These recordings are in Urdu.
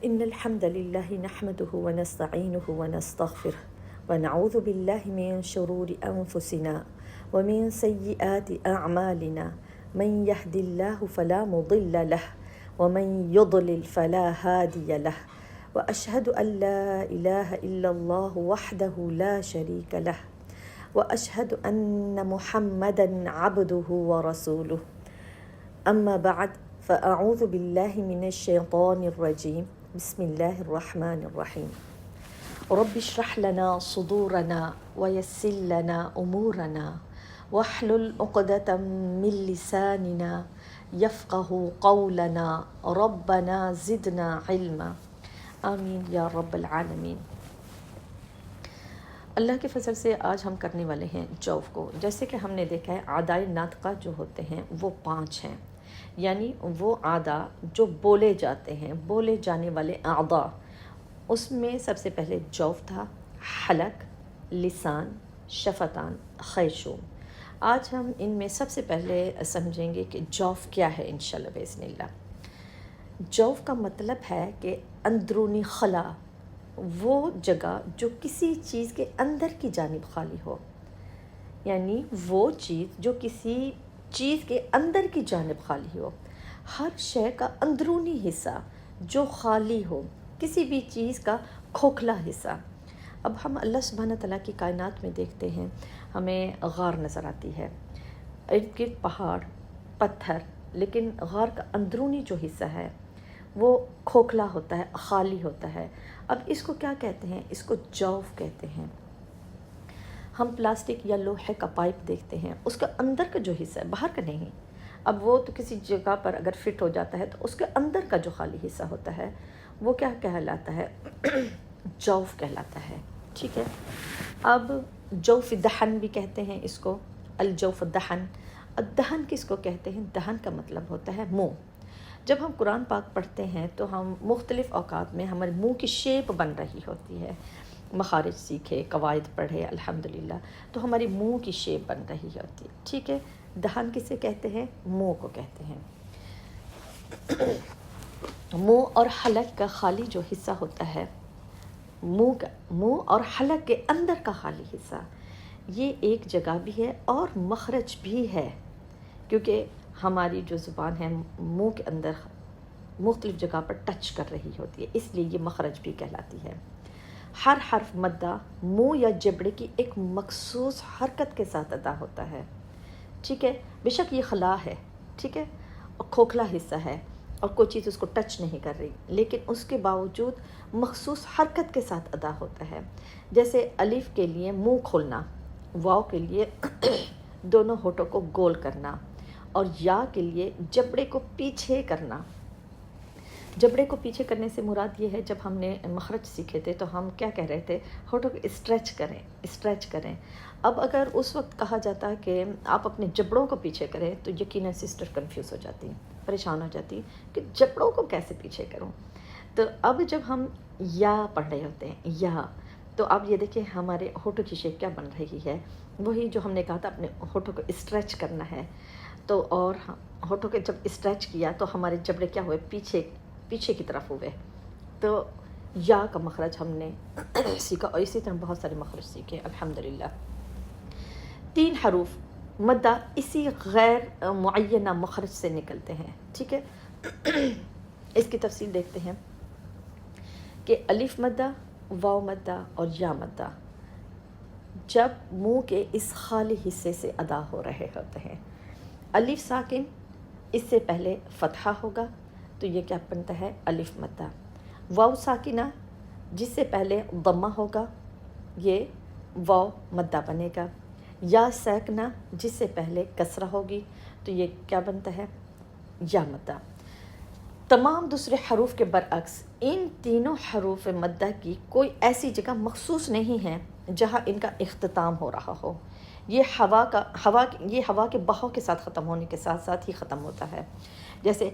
إن الحمد لله نحمده ونستعينه ونستغفره ونعوذ بالله من شرور أنفسنا ومن سيئات أعمالنا من يهد الله فلا مضل له ومن يضلل فلا هادي له وأشهد أن لا إله إلا الله وحده لا شريك له وأشهد أن محمدا عبده ورسوله أما بعد فأعوذ بالله من الشيطان الرجيم بسم الله الرحمن الرحيم رب اشرح لنا صدورنا ويسر لنا أمورنا واحلل عقدة من لساننا يفقه قولنا ربنا زدنا علما آمین یا رب العالمین۔ اللہ کے فضل سے آج ہم کرنے والے ہیں جوف کو۔ جیسے کہ ہم نے دیکھا ہے اعضائے ناطقہ جو ہوتے ہیں وہ 5 ہیں، یعنی وہ اعضاء جو بولے جاتے ہیں، بولے جانے والے اعضاء۔ اس میں سب سے پہلے جوف تھا، حلق، لسان، شفتان، خیشوم۔ آج ہم ان میں سب سے پہلے سمجھیں گے کہ جوف کیا ہے انشاءاللہ باذن اللہ۔ جوف کا مطلب ہے کہ اندرونی خلا، وہ جگہ جو کسی چیز کے اندر کی جانب خالی ہو، یعنی وہ چیز جو کسی چیز کے اندر کی جانب خالی ہو، ہر شے کا اندرونی حصہ جو خالی ہو، کسی بھی چیز کا کھوکھلا حصہ۔ اب ہم اللہ سبحانہ تعالیٰ کی کائنات میں دیکھتے ہیں، ہمیں غار نظر آتی ہے، ارد گرد پہاڑ، پتھر، لیکن غار کا اندرونی جو حصہ ہے وہ کھوکھلا ہوتا ہے، خالی ہوتا ہے۔ اب اس کو کیا کہتے ہیں؟ اس کو جوف کہتے ہیں۔ ہم پلاسٹک یا لوہے کا پائپ دیکھتے ہیں، اس کا اندر کا جو حصہ ہے، باہر کا نہیں، اب وہ تو کسی جگہ پر اگر فٹ ہو جاتا ہے تو اس کے اندر کا جو خالی حصہ ہوتا ہے وہ کیا کہلاتا ہے؟ جوف کہلاتا ہے، ٹھیک ہے۔ اب جوف دہن بھی کہتے ہیں اس کو، الجوف دہن۔ دہن کس کو کہتے ہیں؟ دہن کا مطلب ہوتا ہے منہ۔ جب ہم قرآن پاک پڑھتے ہیں تو ہم مختلف اوقات میں ہمارے منہ کی شیپ بن رہی ہوتی ہے، مخارج سیکھے، قواعد پڑھے الحمدللہ، تو ہماری منہ کی شیپ بن رہی ہوتی ہے، ٹھیک ہے۔ دہن کسے کہتے ہیں؟ منہ کو کہتے ہیں۔ منہ اور حلق کا خالی جو حصہ ہوتا ہے، منہ اور حلق کے اندر کا خالی حصہ، یہ ایک جگہ بھی ہے اور مخرج بھی ہے، کیونکہ ہماری جو زبان ہے منہ کے اندر مختلف جگہ پر ٹچ کر رہی ہوتی ہے، اس لیے یہ مخرج بھی کہلاتی ہے۔ ہر حرف مدہ منہ یا جبڑے کی ایک مخصوص حرکت کے ساتھ ادا ہوتا ہے، ٹھیک ہے۔ بے شک یہ خلا ہے، ٹھیک ہے، اور کھوکھلا حصہ ہے اور کوئی چیز اس کو ٹچ نہیں کر رہی، لیکن اس کے باوجود مخصوص حرکت کے ساتھ ادا ہوتا ہے۔ جیسے الف کے لیے منہ کھولنا، واو کے لیے دونوں ہونٹوں کو گول کرنا، اور یا کے لیے جبڑے کو پیچھے کرنا۔ جبڑے کو پیچھے کرنے سے مراد یہ ہے، جب ہم نے مخرج سیکھے تھے تو ہم کیا کہہ رہے تھے؟ ہونٹوں کو اسٹریچ کریں۔ اب اگر اس وقت کہا جاتا کہ آپ اپنے جبڑوں کو پیچھے کریں تو یقیناً سسٹر کنفیوز ہو جاتی ہیں، پریشان ہو جاتی ہیں کہ جبڑوں کو کیسے پیچھے کروں۔ تو اب جب ہم یا پڑھ رہے ہوتے ہیں، یا، تو اب یہ دیکھیں ہمارے ہونٹوں کی شیپ کیا بن رہی ہے، وہی جو ہم نے کہا تھا اپنے ہونٹوں کو اسٹریچ کرنا ہے۔ تو اور ہونٹوں کے جب اسٹریچ کیا تو ہمارے جبڑے کیا ہوئے؟ پیچھے کی طرف ہوئے۔ تو یا کا مخرج ہم نے سیکھا، اور اسی طرح بہت سارے مخرج سیکھے الحمدللہ۔ 3 حروف مدہ اسی غیر معینہ مخرج سے نکلتے ہیں، ٹھیک ہے۔ اس کی تفصیل دیکھتے ہیں کہ الف مدہ، واو مدہ اور یا مدہ جب منہ کے اس خالی حصے سے ادا ہو رہے ہوتے ہیں۔ الف ساکن، اس سے پہلے فتحہ ہوگا تو یہ کیا بنتا ہے؟ الف مدہ۔ واو ساکنہ، جس سے پہلے ضمہ ہوگا، یہ واو مدہ بنے گا۔ یا ساکنہ، جس سے پہلے کسرہ ہوگی تو یہ کیا بنتا ہے؟ یا مدہ۔ تمام دوسرے حروف کے برعکس ان تینوں حروف مدہ کی کوئی ایسی جگہ مخصوص نہیں ہے جہاں ان کا اختتام ہو رہا ہو۔ یہ ہوا کے بہاؤ کے ساتھ ختم ہونے کے ساتھ ساتھ ہی ختم ہوتا ہے۔ جیسے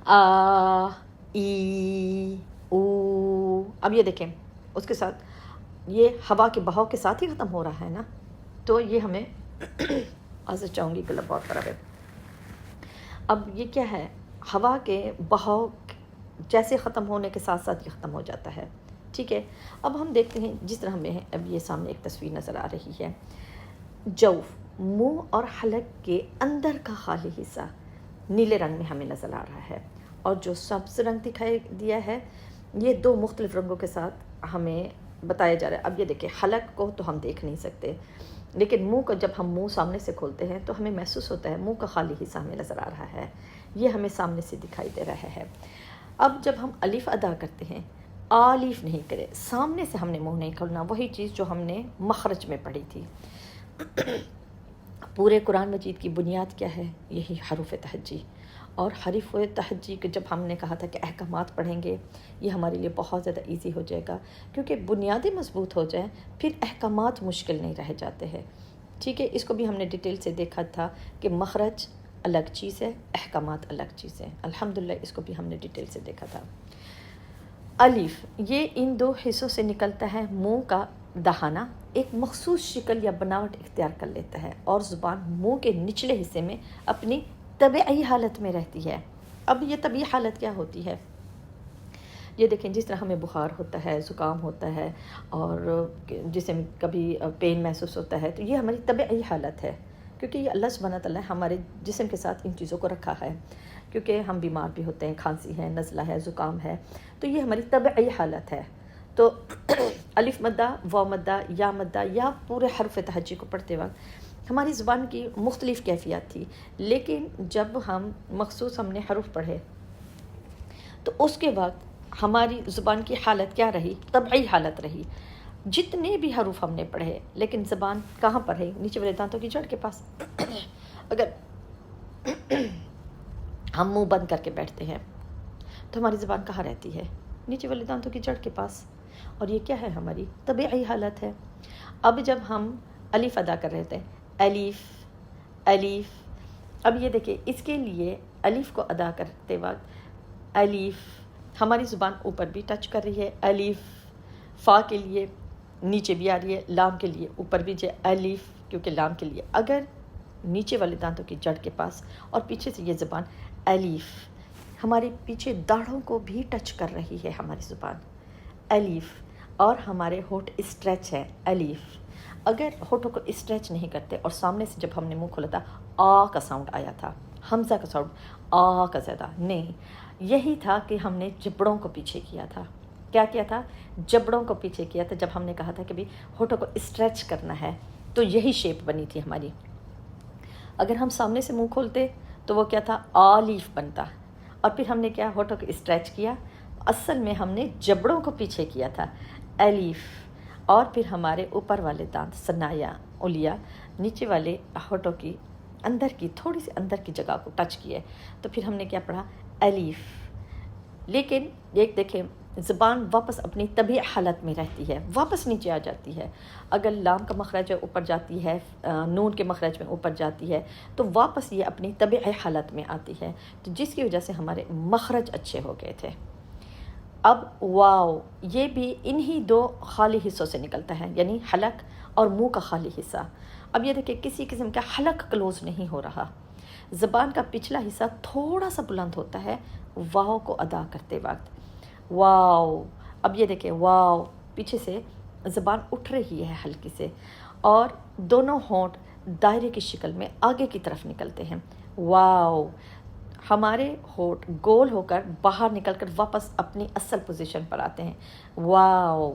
آ، ای، او، اب یہ دیکھیں اس کے ساتھ یہ ہوا کے بہاؤ کے ساتھ ہی ختم ہو رہا ہے نا، تو یہ ہمیں آج چاہوں گی گلا بہت خراب ہے۔ اب یہ کیا ہے؟ ہوا کے بہاؤ جیسے ختم ہونے کے ساتھ ساتھ یہ ختم ہو جاتا ہے. ٹھیک ہے. اب ہم دیکھتے ہیں جس طرح ہمیں اب یہ سامنے ایک تصویر نظر آ رہی ہے. جوف منہ اور حلق کے اندر کا خالی حصہ نیلے رنگ میں ہمیں نظر آ رہا ہے، اور جو سبز رنگ دکھائی دیا ہے یہ دو مختلف رنگوں کے ساتھ ہمیں بتایا جا رہا ہے. اب یہ دیکھیں، حلق کو تو ہم دیکھ نہیں سکتے، لیکن منہ کو جب ہم منہ سامنے سے کھولتے ہیں تو ہمیں محسوس ہوتا ہے منہ کا خالی حصہ ہمیں نظر آ رہا ہے. یہ ہمیں سامنے سے دکھائی دے رہا ہے. اب جب ہم الف ادا کرتے ہیں، آلیف نہیں کرے، سامنے سے ہم نے منہ نہیں کھولنا، وہی چیز جو ہم نے مخرج میں پڑھی تھی. پورے قرآن مجید کی بنیاد کیا ہے؟ یہی حروف تہجی. اور حروف تہجی کے جب ہم نے کہا تھا کہ احکامات پڑھیں گے، یہ ہمارے لیے بہت زیادہ ایزی ہو جائے گا، کیونکہ بنیادیں مضبوط ہو جائیں پھر احکامات مشکل نہیں رہ جاتے ہیں. ٹھیک ہے. اس کو بھی ہم نے ڈیٹیل سے دیکھا تھا کہ مخرج الگ چیز ہے، احکامات الگ چیز ہے. الحمدللہ اس کو بھی ہم نے ڈیٹیل سے دیکھا تھا. الف یہ ان دو حصوں سے نکلتا ہے. منہ کا دہانہ ایک مخصوص شکل یا بناوٹ اختیار کر لیتا ہے اور زبان منہ کے نچلے حصے میں اپنی طبیعی حالت میں رہتی ہے. اب یہ طبیعی حالت کیا ہوتی ہے؟ یہ دیکھیں، جس طرح ہمیں بخار ہوتا ہے، زکام ہوتا ہے، اور جسم کبھی پین محسوس ہوتا ہے، تو یہ ہماری طبیعی حالت ہے، کیونکہ یہ اللہ سبحانہ تعالیٰ ہمارے جسم کے ساتھ ان چیزوں کو رکھا ہے، کیونکہ ہم بیمار بھی ہوتے ہیں، کھانسی ہے، نزلہ ہے، زکام ہے، تو یہ ہماری طبیعی حالت ہے. تو الف مدہ، واو مدہ، یا مدہ، یا پورے حرف تہجی کو پڑھتے وقت ہماری زبان کی مختلف کیفیات تھی، لیکن جب ہم مخصوص ہم نے حروف پڑھے تو اس کے وقت ہماری زبان کی حالت کیا رہی؟ طبعی حالت رہی. جتنے بھی حروف ہم نے پڑھے، لیکن زبان کہاں پر ہے؟ نیچے والے دانتوں کی جڑ کے پاس. اگر ہم منہ بند کر کے بیٹھتے ہیں تو ہماری زبان کہاں رہتی ہے؟ نیچے والے دانتوں کی جڑ کے پاس. اور یہ کیا ہے؟ ہماری طبیعی حالت ہے. اب جب ہم الف ادا کر رہے تھے، الف الف، اب یہ دیکھیں، اس کے لیے الف کو ادا کرتے وقت الف ہماری زبان اوپر بھی ٹچ کر رہی ہے، الف. فا کے لیے نیچے بھی آ رہی ہے، لام کے لیے اوپر بھی جائے الف، کیونکہ لام کے لیے اگر نیچے والے دانتوں کی جڑ کے پاس اور پیچھے سے یہ زبان الف، ہمارے پیچھے داڑھوں کو بھی ٹچ کر رہی ہے ہماری زبان الف. اور ہمارے ہونٹ اسٹریچ ہے الف. اگر ہونٹوں کو اسٹریچ نہیں کرتے اور سامنے سے جب ہم نے منہ کھولا تھا آ کا ساؤنڈ آیا تھا، حمزہ کا ساؤنڈ آ کا زیادہ نہیں، یہی تھا کہ ہم نے جبڑوں کو پیچھے کیا تھا. کیا کیا تھا؟ جبڑوں کو پیچھے کیا تھا. جب ہم نے کہا تھا کہ بھی ہونٹوں کو اسٹریچ کرنا ہے تو یہی شیپ بنی تھی ہماری. اگر ہم سامنے سے منہ کھولتے تو وہ کیا تھا؟ آلیف بنتا. اور پھر ہم نے کیا؟ ہونٹوں کو اسٹریچ کیا. اصل میں ہم نے جبڑوں کو پیچھے کیا تھا الف. اور پھر ہمارے اوپر والے دانت ثنایا علیا نیچے والے ہونٹوں کی اندر کی تھوڑی سی اندر کی جگہ کو ٹچ کیے، تو پھر ہم نے کیا پڑھا؟ الف. لیکن ایک دیکھیں، زبان واپس اپنی طبیعی حالت میں رہتی ہے، واپس نیچے آ جاتی ہے. اگر لام کا مخرج اوپر جاتی ہے، نون کے مخرج میں اوپر جاتی ہے، تو واپس یہ اپنی طبیعی حالت میں آتی ہے، تو جس کی وجہ سے ہمارے مخرج اچھے ہو گئے تھے. اب واو یہ بھی انہی دو خالی حصوں سے نکلتا ہے، یعنی حلق اور منہ کا خالی حصہ. اب یہ دیکھیں، کسی قسم کا حلق کلوز نہیں ہو رہا، زبان کا پچھلا حصہ تھوڑا سا بلند ہوتا ہے واو کو ادا کرتے وقت. واو. اب یہ دیکھیں، واو پیچھے سے زبان اٹھ رہی ہے ہلکی سے، اور دونوں ہونٹ دائرے کی شکل میں آگے کی طرف نکلتے ہیں. واو. ہمارے ہونٹ گول ہو کر باہر نکل کر واپس اپنی اصل پوزیشن پر آتے ہیں. واو.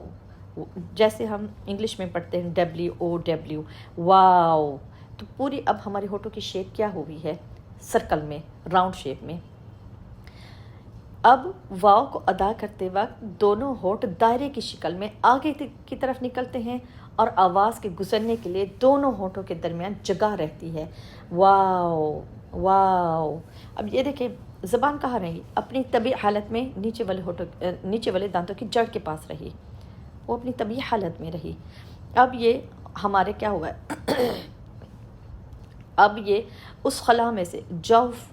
جیسے ہم انگلش میں پڑھتے ہیں WOW، واو. تو پوری اب ہمارے ہونٹوں کی شیپ کیا ہوئی ہے؟ سرکل میں، راؤنڈ شیپ میں. اب واو کو ادا کرتے وقت دونوں ہونٹ دائرے کی شکل میں آگے کی طرف نکلتے ہیں، اور آواز کے گزرنے کے لیے دونوں ہونٹوں کے درمیان جگہ رہتی ہے. واو واو. اب یہ دیکھیں، زبان کہاں رہی؟ اپنی طبیعی حالت میں نیچے والے دانتوں کی جڑ کے پاس رہی، وہ اپنی طبیعی حالت میں رہی. اب یہ ہمارے کیا ہوا ہے؟ اب یہ اس خلا میں سے جوف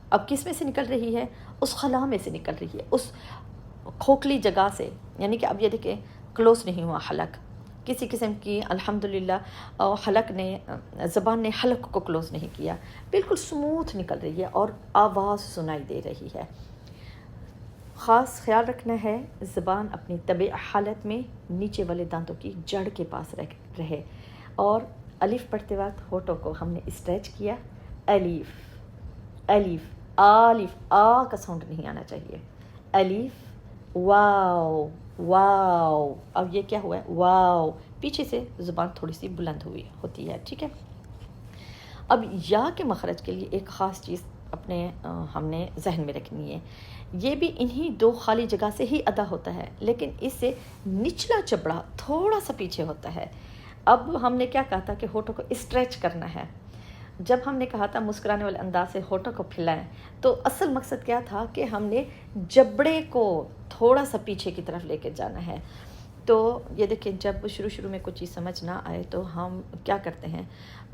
اب کس میں سے نکل رہی ہے؟ اس خلا میں سے نکل رہی ہے، اس کھوکھلی جگہ سے. یعنی کہ اب یہ دیکھیں، کلوز نہیں ہوا حلق کسی قسم کی، الحمدللہ حلق نے، زبان نے حلق کو کلوز نہیں کیا، بالکل سموتھ نکل رہی ہے اور آواز سنائی دے رہی ہے. خاص خیال رکھنا ہے زبان اپنی طبیعی حالت میں نیچے والے دانتوں کی جڑ کے پاس رہے، اور الف پڑھتے وقت ہونٹوں کو ہم نے اسٹریچ کیا، الف الف، آلف آ کا ساؤنڈ نہیں آنا چاہیے، الف واو واو، اب یہ کیا ہوا ہے واو، پیچھے سے زبان تھوڑی سی بلند ہوتی ہے، ٹھیک ہے۔ اب یا کے مخرج کے لیے ایک خاص چیز ہم نے ذہن میں رکھنی ہے، یہ بھی انہی دو خالی جگہ سے ہی ادا ہوتا ہے، لیکن اس سے نچلا چبڑا تھوڑا سا پیچھے ہوتا ہے۔ اب ہم نے کیا کہا تھا کہ ہونٹوں کو اسٹریچ کرنا ہے، جب ہم نے کہا تھا مسکرانے والے انداز سے ہونٹوں کو پھیلائیں، تو اصل مقصد کیا تھا کہ ہم نے جبڑے کو تھوڑا سا پیچھے کی طرف لے کے جانا ہے۔ تو یہ دیکھیں، جب شروع میں کچھ چیز سمجھ نہ آئے تو ہم کیا کرتے ہیں،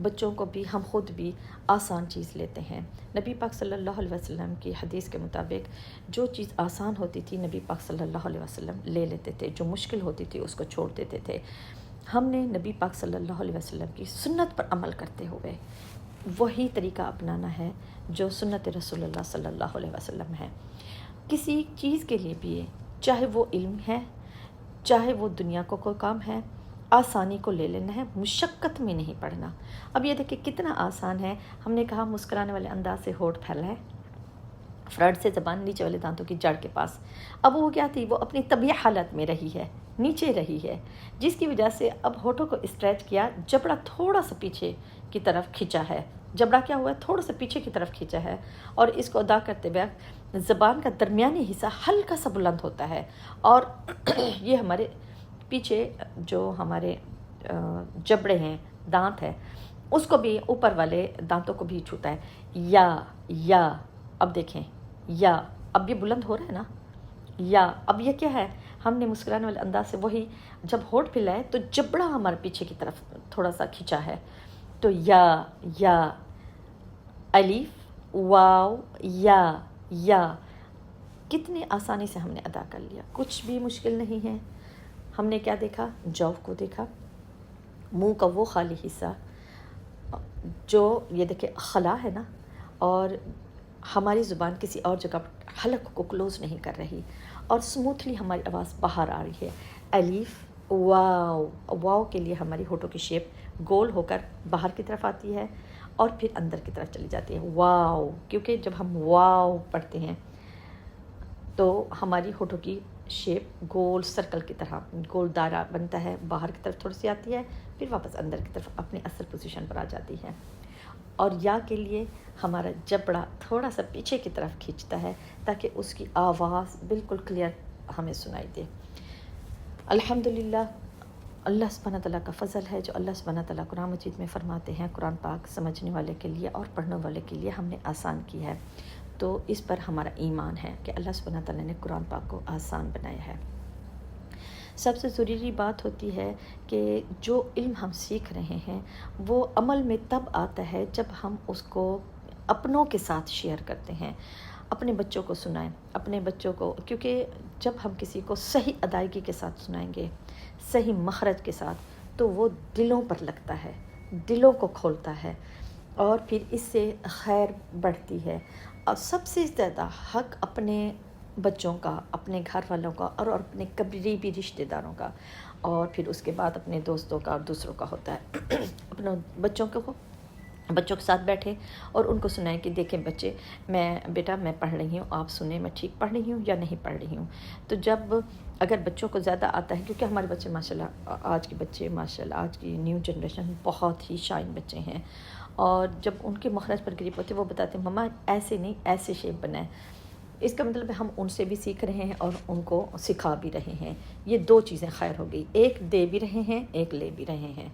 بچوں کو بھی ہم خود بھی آسان چیز لیتے ہیں۔ نبی پاک صلی اللہ علیہ وسلم کی حدیث کے مطابق جو چیز آسان ہوتی تھی نبی پاک صلی اللہ علیہ وسلم لے لیتے تھے، جو مشکل ہوتی تھی اس کو چھوڑ دیتے تھے۔ ہم نے نبی پاک صلی اللہ علیہ وسلم کی سنت پر عمل کرتے ہوئے وہی طریقہ اپنانا ہے جو سنت رسول اللہ صلی اللہ علیہ وسلم ہے۔ کسی چیز کے لیے بھی، چاہے وہ علم ہے، چاہے وہ دنیا کو کوئی کام ہے، آسانی کو لے لینا ہے، مشقت میں نہیں پڑنا۔ اب یہ دیکھیں کتنا آسان ہے، ہم نے کہا مسکرانے والے انداز سے ہونٹ پھیلائے، فرنٹ سے زبان نیچے والے دانتوں کی جڑ کے پاس۔ اب وہ کیا تھی، وہ اپنی طبیعی حالت میں رہی ہے، نیچے رہی ہے، جس کی وجہ سے اب ہونٹوں کو اسٹریچ کیا، جبڑا تھوڑا سا پیچھے کی طرف کھینچا ہے، جبڑا کیا ہوا ہے، تھوڑا سا پیچھے کی طرف کھینچا ہے، اور اس کو ادا کرتے وقت زبان کا درمیانی حصہ ہلکا سا بلند ہوتا ہے، اور یہ ہمارے پیچھے جو ہمارے جبڑے ہیں، دانت ہے، اس کو بھی، اوپر والے دانتوں کو بھی چھوتا ہے۔ یا اب دیکھیں، یا اب یہ بلند ہو رہا ہے نا، یا اب یہ کیا ہے، ہم نے مسکرانے والے انداز سے وہی جب ہونٹ پھیلائے تو جبڑا ہمارے پیچھے کی طرف تھوڑا سا کھینچا ہے، تو یا الف واو یا کتنی آسانی سے ہم نے ادا کر لیا، کچھ بھی مشکل نہیں ہے۔ ہم نے کیا دیکھا، جو کو دیکھا، منہ کا وہ خالی حصہ جو یہ دیکھیں خلا ہے نا، اور ہماری زبان کسی اور جگہ حلق کو کلوز نہیں کر رہی، اور سموتھلی ہماری آواز باہر آ رہی ہے۔ الف واو کے لیے ہماری ہونٹوں کی شیپ گول ہو کر باہر کی طرف آتی ہے اور پھر اندر کی طرف چلی جاتی ہے، واو، کیونکہ جب ہم واو پڑھتے ہیں تو ہماری ہونٹوں کی شیپ گول سرکل کی طرح گول دائرہ بنتا ہے، باہر کی طرف تھوڑی سی آتی ہے، پھر واپس اندر کی طرف اپنی اصل پوزیشن پر آ جاتی ہے۔ اور یا کے لیے ہمارا جبڑا تھوڑا سا پیچھے کی طرف کھینچتا ہے تاکہ اس کی آواز بالکل کلیئر ہمیں سنائی دے۔ الحمدللہ، اللہ سبحانہ تعالیٰ کا فضل ہے جو اللہ سبحانہ تعالیٰ قرآن مجید میں فرماتے ہیں، قرآن پاک سمجھنے والے کے لیے اور پڑھنے والے کے لیے ہم نے آسان کی ہے، تو اس پر ہمارا ایمان ہے کہ اللہ سبحانہ تعالیٰ نے قرآن پاک کو آسان بنایا ہے۔ سب سے ضروری بات ہوتی ہے کہ جو علم ہم سیکھ رہے ہیں وہ عمل میں تب آتا ہے جب ہم اس کو اپنوں کے ساتھ شیئر کرتے ہیں، اپنے بچوں کو سنائیں، اپنے بچوں کو، کیونکہ جب ہم کسی کو صحیح ادائیگی کے ساتھ سنائیں گے، صحیح مخرج کے ساتھ، تو وہ دلوں پر لگتا ہے، دلوں کو کھولتا ہے، اور پھر اس سے خیر بڑھتی ہے۔ اور سب سے زیادہ حق اپنے بچوں کا، اپنے گھر والوں کا، اور اپنے قریبی رشتہ داروں کا، اور پھر اس کے بعد اپنے دوستوں کا اور دوسروں کا ہوتا ہے۔ اپنے بچوں کے ساتھ بیٹھے اور ان کو سنائیں کہ دیکھیں بچے، بیٹا میں پڑھ رہی ہوں، آپ سنیں میں ٹھیک پڑھ رہی ہوں یا نہیں پڑھ رہی ہوں۔ تو جب اگر بچوں کو زیادہ آتا ہے، کیونکہ ہمارے بچے ماشاءاللہ، آج کے بچے ماشاءاللہ، آج کی نیو جنریشن بہت ہی شائن بچے ہیں، اور جب ان کے مخرج پر گریپ ہوتے ہیں وہ بتاتے ہیں مما ایسے نہیں، ایسے شیپ بنائیں۔ اس کا مطلب ہے ہم ان سے بھی سیکھ رہے ہیں اور ان کو سکھا بھی رہے ہیں، یہ دو چیزیں خیر ہو گئی، ایک دے بھی رہے ہیں، ایک لے بھی رہے ہیں،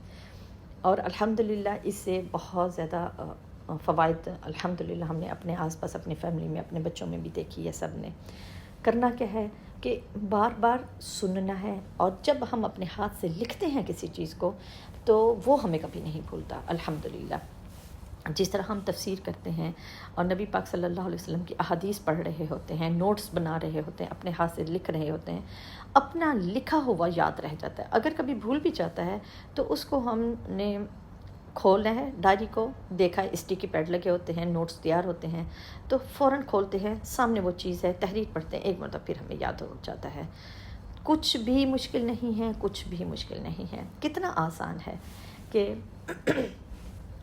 اور الحمدللہ اس سے بہت زیادہ فوائد الحمدللہ ہم نے اپنے آس پاس، اپنی فیملی میں، اپنے بچوں میں بھی دیکھی ہے۔ سب نے کرنا کیا ہے کہ بار بار سننا ہے، اور جب ہم اپنے ہاتھ سے لکھتے ہیں کسی چیز کو تو وہ ہمیں کبھی نہیں بھولتا الحمدللہ۔ جس طرح ہم تفسیر کرتے ہیں اور نبی پاک صلی اللہ علیہ وسلم کی احادیث پڑھ رہے ہوتے ہیں، نوٹس بنا رہے ہوتے ہیں، اپنے ہاتھ سے لکھ رہے ہوتے ہیں، اپنا لکھا ہوا یاد رہ جاتا ہے۔ اگر کبھی بھول بھی جاتا ہے تو اس کو ہم نے کھولنا ہے ڈائری کو، دیکھا اسٹیکی پیڈ لگے ہوتے ہیں، نوٹس تیار ہوتے ہیں، تو فوراً کھولتے ہیں، سامنے وہ چیز ہے، تحریر پڑھتے ہیں، ایک مرتبہ پھر ہمیں یاد ہو جاتا ہے۔ کچھ بھی مشکل نہیں ہے، کچھ بھی مشکل نہیں ہے، کتنا آسان ہے کہ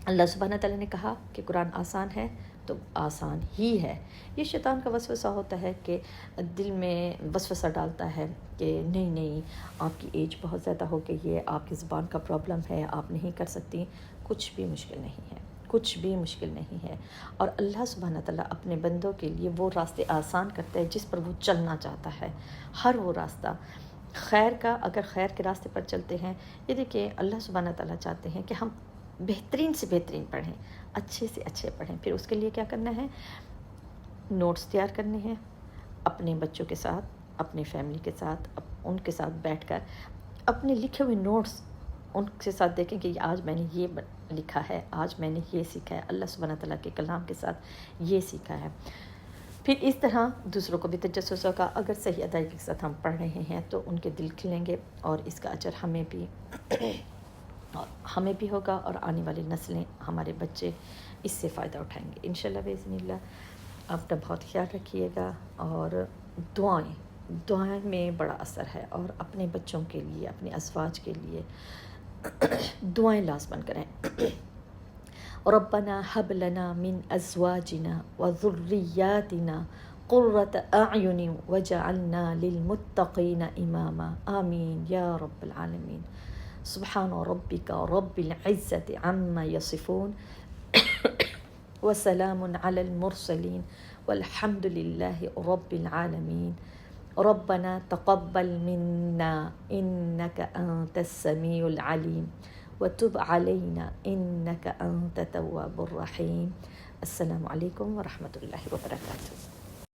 اللہ سبحانہ تعالیٰ نے کہا کہ قرآن آسان ہے تو آسان ہی ہے۔ یہ شیطان کا وسوسہ ہوتا ہے کہ دل میں وسوسہ ڈالتا ہے کہ نہیں نہیں، آپ کی ایج بہت زیادہ ہو گئی ہے، آپ کی زبان کا پرابلم ہے، آپ نہیں کر سکتی۔ کچھ بھی مشکل نہیں ہے، کچھ بھی مشکل نہیں ہے، اور اللہ سبحانہ تعالیٰ اپنے بندوں کے لیے وہ راستے آسان کرتا ہے جس پر وہ چلنا چاہتا ہے۔ ہر وہ راستہ خیر کا، اگر خیر کے راستے پر چلتے ہیں، یہ دیکھیں اللہ سبحانہ تعالیٰ چاہتے ہیں کہ ہم بہترین سے بہترین پڑھیں، اچھے سے اچھے پڑھیں۔ پھر اس کے لیے کیا کرنا ہے؟ نوٹس تیار کرنے ہیں، اپنے بچوں کے ساتھ، اپنی فیملی کے ساتھ، ان کے ساتھ بیٹھ کر اپنے لکھے ہوئے نوٹس ان کے ساتھ دیکھیں کہ آج میں نے یہ لکھا ہے، آج میں نے یہ سیکھا ہے، اللہ سبحانہ تعالیٰ کے کلام کے ساتھ یہ سیکھا ہے۔ پھر اس طرح دوسروں کو بھی تجسس ہوگا، اگر صحیح ادائیگی کے ساتھ ہم پڑھ رہے ہیں تو ان کے دل کھلیں گے، اور اس کا اجر ہمیں بھی ہوگا، اور آنے والی نسلیں، ہمارے بچے اس سے فائدہ اٹھائیں گے انشاءاللہ باذن اللہ۔ اپنا بہت خیال رکھیے گا، اور دعائیں میں بڑا اثر ہے، اور اپنے بچوں کے لیے، اپنے ازواج کے لیے دعائیں لازماً کریں۔ ربنا هب لنا من ازواجنا وذرياتنا قرة اعین وجعلنا للمتقین اماما، آمین یا رب العالمین۔ سبحان ربک رب العزة عما یصفون وسلام علی المرسلین والحمد للہ رب العالمین۔ ربنا تقبل منا انك انت السمیع العلیم وتب علینا انك انت التواب الرحیم۔ السلام علیکم ورحمۃ اللہ وبرکاتہ۔